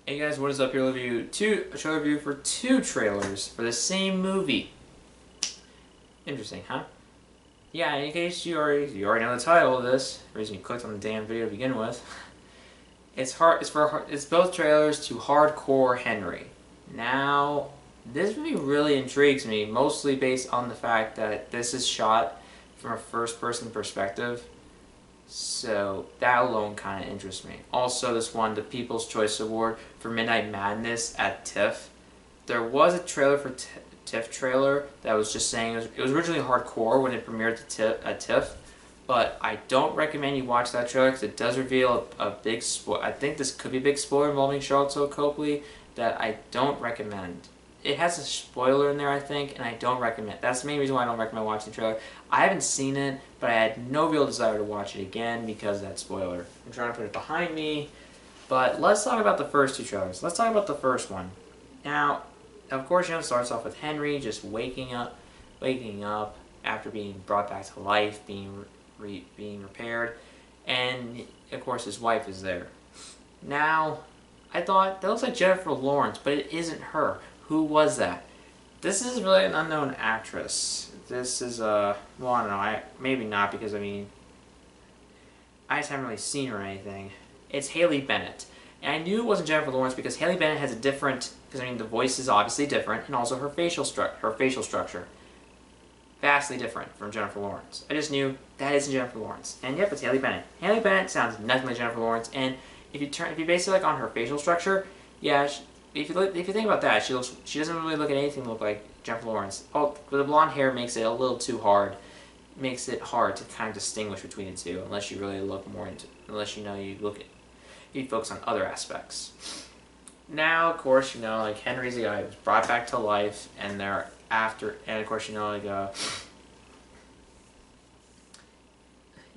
Hey guys, what is up? Here a trailer review for two trailers for the same movie. Interesting, huh? Yeah, in case you already know the title of this, the reason you clicked on the damn video to begin with. It's both trailers to Hardcore Henry. Now, this movie really intrigues me, mostly based on the fact that this is shot from a first-person perspective. So that alone kind of interests me. Also, this won the People's Choice Award for Midnight Madness at TIFF. There was a trailer for TIFF trailer that was just saying it was originally hardcore when it premiered at TIFF, but I don't recommend you watch that trailer because it does reveal a big spoiler. I think this could be a big spoiler involving Charlotte Copley that I don't recommend. It has a spoiler in there, I think, and I don't recommend. That's the main reason why I don't recommend watching the trailer. I haven't seen it, but I had no real desire to watch it again because of that spoiler. I'm trying to put it behind me, but let's talk about the first two trailers. Let's talk about the first one. Now, of course, it starts off with Henry just waking up after being brought back to life, being repaired, and of course his wife is there. Now, I thought that looks like Jennifer Lawrence, but it isn't her. Who was that? This is really an unknown actress. This is well, I don't know. Maybe not because I just haven't really seen her or anything. It's Haley Bennett, and I knew it wasn't Jennifer Lawrence because Haley Bennett has a different. Because the voice is obviously different, and also her facial structure, vastly different from Jennifer Lawrence. I just knew that isn't Jennifer Lawrence, and yep, it's Haley Bennett. Haley Bennett sounds nothing like Jennifer Lawrence, and if you base it on her facial structure, yeah. If you think about that, she doesn't really look at anything look like Jennifer Lawrence. Oh, but the blonde hair makes it a little too hard. Makes it hard to kind of distinguish between the two, unless you really look more into, you focus on other aspects. Now, of course, like Henry's a guy who was brought back to life, and of course,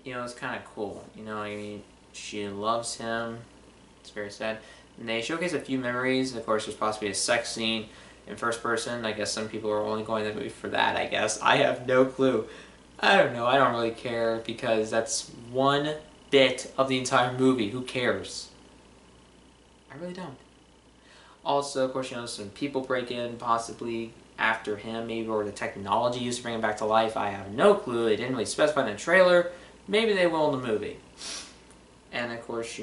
it's kind of cool. She loves him. It's very sad. And they showcase a few memories. Of course, there's possibly a sex scene in first person. I guess some people are only going to the movie for that, I guess. I have no clue. I don't know. I don't really care because that's one bit of the entire movie. Who cares? I really don't. Also, of course, some people break in possibly after him, maybe, or the technology used to bring him back to life. I have no clue. They didn't really specify in the trailer. Maybe they will in the movie. And of course, he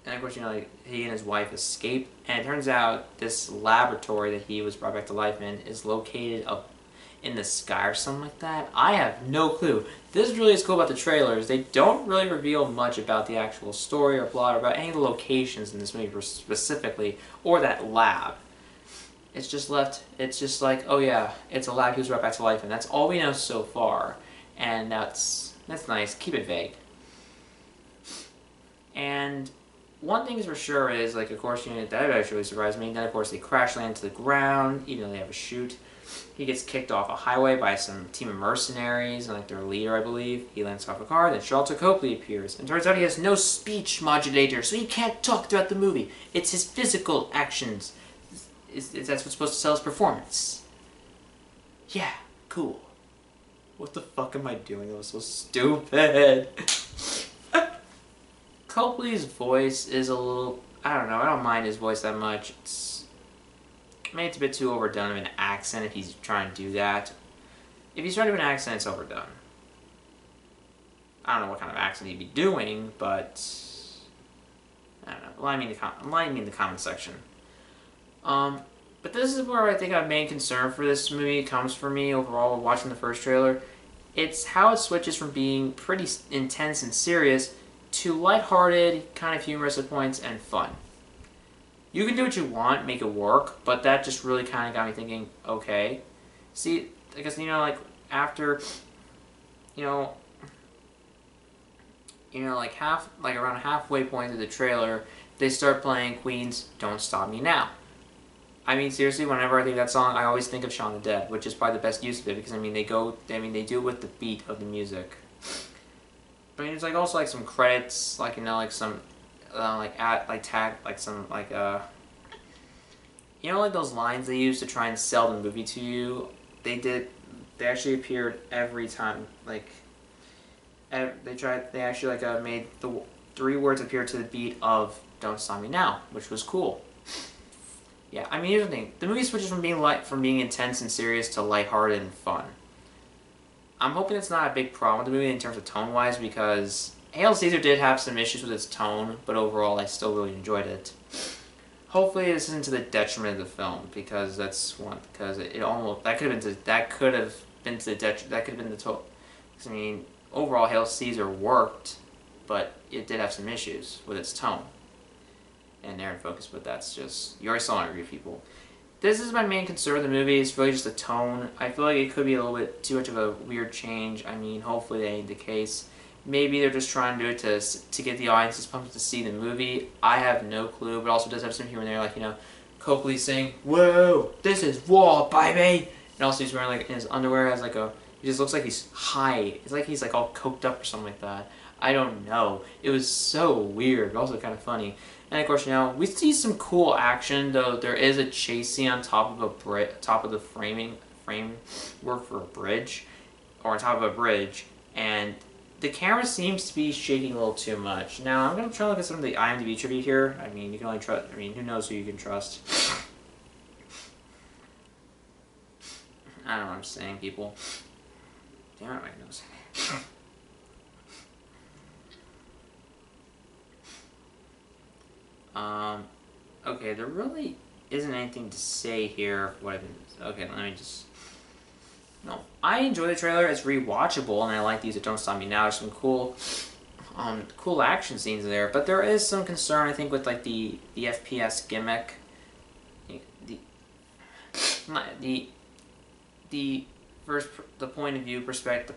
and his wife escape, and it turns out this laboratory that he was brought back to life in is located up in the sky or something like that. I have no clue. This really is cool about the trailers. They don't really reveal much about the actual story or plot or about any of the locations in this movie specifically, or that lab. It's just like, oh yeah, it's a lab he was brought back to life in. That's all we know so far, and that's nice. Keep it vague. And one thing is for sure is, of course, that actually surprised me. Then, of course, they crash land to the ground, even though they have a chute. He gets kicked off a highway by some team of mercenaries, and their leader, I believe. He lands off a car, then Charlotte Copley appears. And turns out he has no speech modulator, so he can't talk throughout the movie. It's his physical actions. That's what's supposed to sell his performance. Yeah, cool. What the fuck am I doing? That was so stupid. Copley's voice is a little, I don't know, I don't mind his voice that much. Maybe it's a bit too overdone of an accent if he's trying to do that. If he's trying to do an accent, it's overdone. I don't know what kind of accent he'd be doing, but I don't know. Line me in the comment section. But this is where I think our main concern for this movie comes for me overall watching the first trailer. It's how it switches from being pretty intense and serious to lighthearted, kind of humorous at points, and fun. You can do what you want, make it work, but that just really kind of got me thinking, okay. See, I guess, after, around halfway point of the trailer, they start playing Queen's Don't Stop Me Now. Seriously, whenever I think of that song, I always think of Shaun the Dead, which is probably the best use of it, because, they do it with the beat of the music. But it's also some credits, some those lines they use to try and sell the movie to you. They actually appeared every time. They actually made the 3 words appear to the beat of Don't Stop Me Now, which was cool. Yeah, I mean, here's the thing. The movie switches from being intense and serious to lighthearted and fun. I'm hoping it's not a big problem with the movie in terms of tone-wise, because Hail Caesar did have some issues with its tone, but overall I still really enjoyed it. Hopefully this isn't to the detriment of the film, because it almost that could have been to the detriment. That could have been the total. I mean, overall Hail Caesar worked, but it did have some issues with its tone and narrative focus. But that's just, you already saw my review, people. This is my main concern with the movie. It's really just the tone. I feel like it could be a little bit too much of a weird change. I mean, hopefully that ain't the case. Maybe they're just trying to do it to get the audiences pumped to see the movie. I have no clue, but also does have some humor in there, like, you know, Coakley saying, "Whoa, this is war, baby!" And also he's wearing, like, in his underwear, has like he just looks like he's high. It's like he's like all coked up or something like that. I don't know. It was so weird, but also kind of funny. And of course, you know, we see some cool action, though there is a chase scene on top of the framework for a bridge, or on top of a bridge, and the camera seems to be shaking a little too much. Now, I'm going to try to look at some of the IMDb trivia here. I mean, you can only trust, I mean, who knows who you can trust. I don't know what I'm saying, people. Damn it, my nose. Okay, there really isn't anything to say here. Okay, let me just... No, I enjoy the trailer. It's rewatchable, and I like these. Don't Stop Me Now. There's some cool action scenes there, but there is some concern, I think, with like the FPS gimmick. The point of view perspective.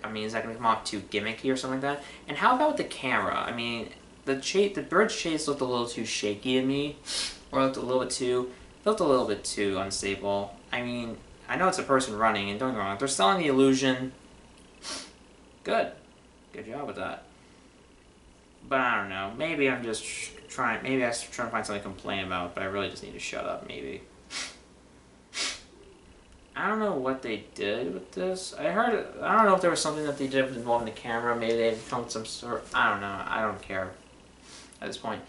I mean, is that going to come off too gimmicky or something like that? And how about the camera? I mean, the bridge chase looked a little too shaky to me, or felt a little bit too unstable. I mean, I know it's a person running, and don't get me wrong, if they're selling the illusion, good job with that. But I don't know, maybe I'm just trying to find something to complain about, but I really just need to shut up, maybe. I don't know what they did with this. I don't know if there was something that they did involving the camera, maybe they filmed some sort, I don't know, I don't care at this point.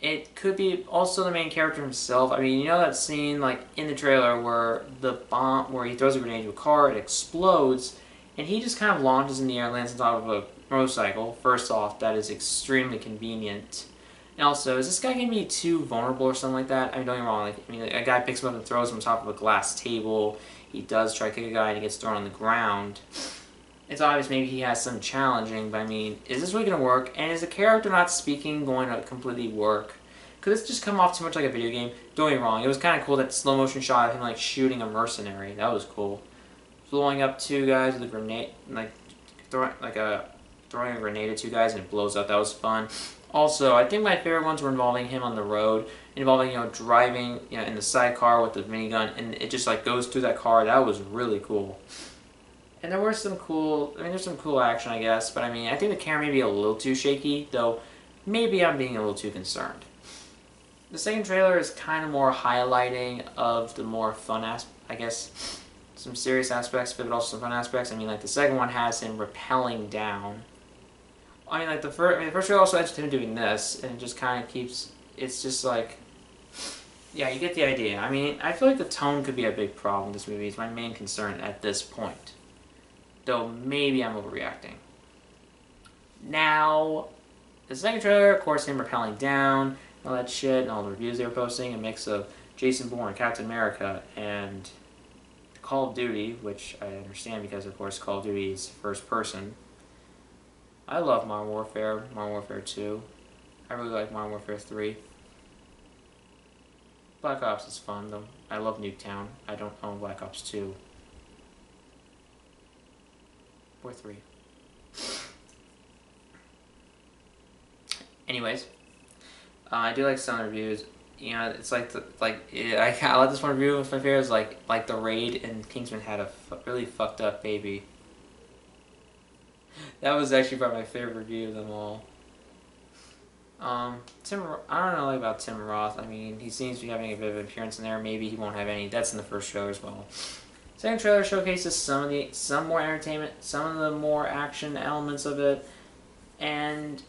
It could be also the main character himself. I mean, you know that scene, like, in the trailer where where he throws a grenade to a car, it explodes, and he just kind of launches in the air and lands on top of a motorcycle. First off, that is extremely convenient. And also, is this guy going to be too vulnerable or something like that? I mean, don't get me wrong. Like, I mean, a guy picks him up and throws him on top of a glass table. He does try to kick a guy and he gets thrown on the ground. It's obvious maybe he has some challenging, but I mean, is this really going to work? And is the character not speaking going to completely work? Could this just come off too much like a video game? Don't get me wrong, it was kind of cool, that slow motion shot of him like shooting a mercenary. That was cool. Blowing up two guys with a grenade, like throwing a grenade at two guys and it blows up. That was fun. Also, I think my favorite ones were involving him on the road, involving, you know, driving, you know, in the sidecar with the minigun, and it just like goes through that car. That was really cool. And there were there's some cool action, I guess, but I mean, I think the camera may be a little too shaky, though maybe I'm being a little too concerned. The second trailer is kind of more highlighting of the more fun I guess, some serious aspects of it, but also some fun aspects. I mean, like, the second one has him rappelling down. I mean, like, the first trailer also ends with him doing this, and it just kind of keeps, it's just like, yeah, you get the idea. I mean, I feel like the tone could be a big problem in this movie. It's my main concern at this point. Though maybe I'm overreacting. Now, the second trailer, of course, him rappelling down, all that shit, and all the reviews they were posting, a mix of Jason Bourne, Captain America, and Call of Duty, which I understand because, of course, Call of Duty is first person. I love Modern Warfare, Modern Warfare 2. I really like Modern Warfare 3. Black Ops is fun, though. I love Nuketown. I don't own Black Ops 2. Or 3. Anyways, I do like some reviews. You know, it's like I like this one review. It's my favorite. Is like the Raid and Kingsman had a really fucked up baby. That was actually probably my favorite review of them all. I don't know about Tim Roth. I mean, he seems to be having a bit of an appearance in there. Maybe he won't have any. That's in the first trailer as well. Second trailer showcases some more entertainment, some of the more action elements of it, and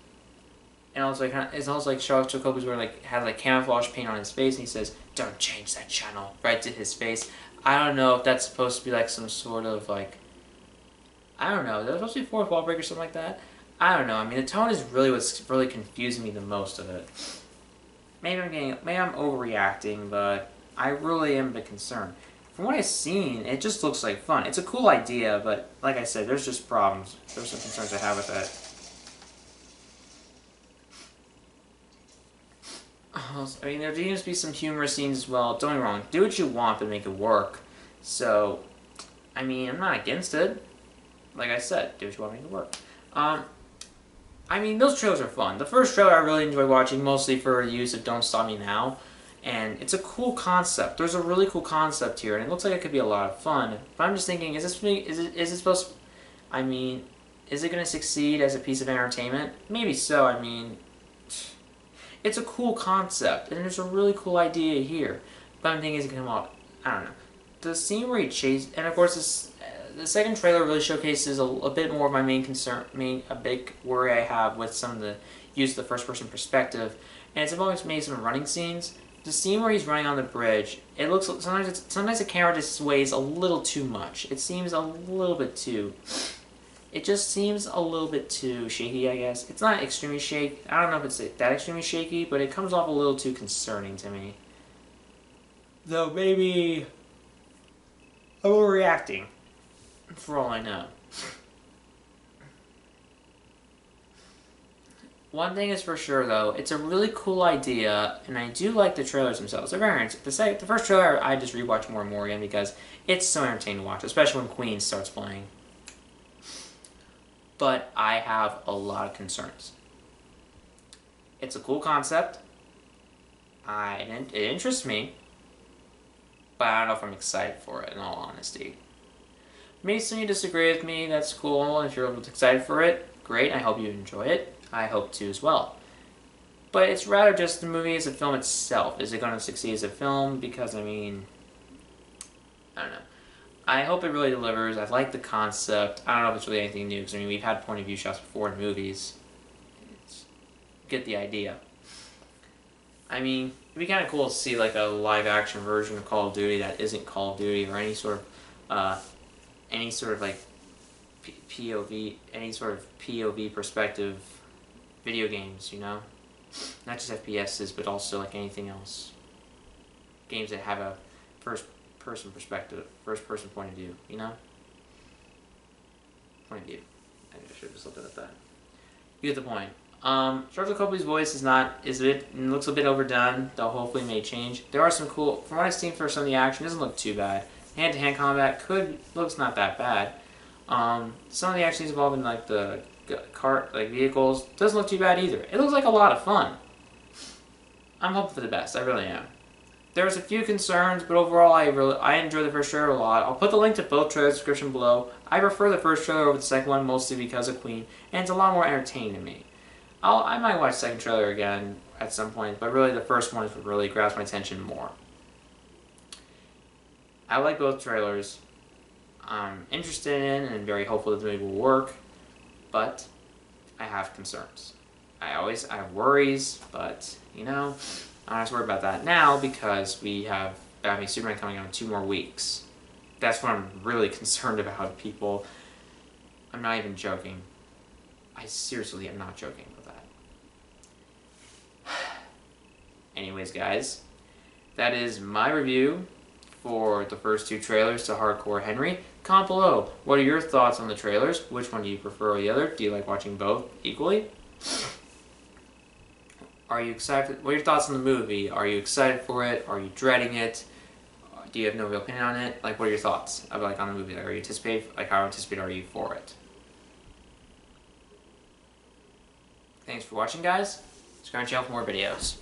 And also, it's also like Charles Jacoby's where like had like camouflage paint on his face, and he says, "Don't change that channel," right to his face. I don't know if that's supposed to be like some sort of like, I don't know. That's supposed to be fourth wall break or something like that. I don't know. I mean, the tone is really what's really confusing me the most of it. Maybe I'm overreacting, but I really am a bit concerned. From what I've seen, it just looks like fun. It's a cool idea, but like I said, there's just problems. There's some concerns I have with it. I mean, there needs to be some humorous scenes as well. Don't get me wrong. Do what you want, but make it work. So, I mean, I'm not against it. Like I said, do what you want, make it work. I mean, those trailers are fun. The first trailer I really enjoyed watching, mostly for the use of Don't Stop Me Now. And it's a cool concept. There's a really cool concept here, and it looks like it could be a lot of fun. But I'm just thinking, is it supposed to, I mean, is it going to succeed as a piece of entertainment? Maybe so. I mean, it's a cool concept, and there's a really cool idea here. But I'm thinking, is it going to come out? I don't know. The scene where he chases, and of course, the second trailer really showcases a bit more of my main concern, a big worry I have with some of the use of the first-person perspective, and it's always made some running scenes. The scene where he's running on the bridge, it looks sometimes the camera just sways a little too much. It seems a little bit too. It just seems a little bit too shaky, I guess. It's not extremely shaky. I don't know if it's that extremely shaky, but it comes off a little too concerning to me. Though maybe I'm overreacting, for all I know. One thing is for sure, though, it's a really cool idea, and I do like the trailers themselves. They're very the first trailer I just rewatch more and more again because it's so entertaining to watch, especially when Queen starts playing. But I have a lot of concerns. It's a cool concept. It interests me, but I don't know if I'm excited for it, in all honesty. Maybe some of you disagree with me. That's cool. If you're excited for it, great. I hope you enjoy it. I hope to as well. But it's rather just the movie as a film itself. Is it going to succeed as a film? Because, I mean, I don't know. I hope it really delivers. I like the concept. I don't know if it's really anything new, because, I mean, we've had point of view shots before in movies. Get the idea. I mean, it'd be kind of cool to see, like, a live-action version of Call of Duty that isn't Call of Duty, or any sort of, like, POV, any sort of POV perspective video games, you know? Not just FPSs, but also like anything else. Games that have a first-person perspective, first-person point of view, you know? Point of view. I should have just looked at that. You get the point. Charles Copley's voice looks a bit overdone, though hopefully may change. There are some cool, from what I've seen for some of the action, it doesn't look too bad. Hand-to-hand combat looks not that bad. Some of the actions involving like the vehicles doesn't look too bad either. It looks like a lot of fun. I'm hoping for the best. I really am. There's a few concerns, but overall I enjoy the first trailer a lot. I'll put the link to both trailers in the description below. I prefer the first trailer over the second one, mostly because of Queen, and it's a lot more entertaining to me. I might watch the second trailer again at some point, but really the first one is what really grabs my attention more. I like both trailers. I'm interested in and very hopeful that the movie will work, but I have concerns. I have worries, but, you know, I don't have to worry about that now because we have Batman v Superman coming out in 2 more weeks. That's what I'm really concerned about, people. I'm not even joking. I seriously am not joking about that. Anyways, guys, that is my review for the first 2 trailers to Hardcore Henry. Comment below. What are your thoughts on the trailers? Which one do you prefer over the other? Do you like watching both equally? Are you excited? What are your thoughts on the movie? Are you excited for it? Are you dreading it? Do you have no real opinion on it? Like, what are your thoughts on the movie? Are you anticipated? Like, how anticipated are you for it? Thanks for watching, guys. Subscribe to the channel for more videos.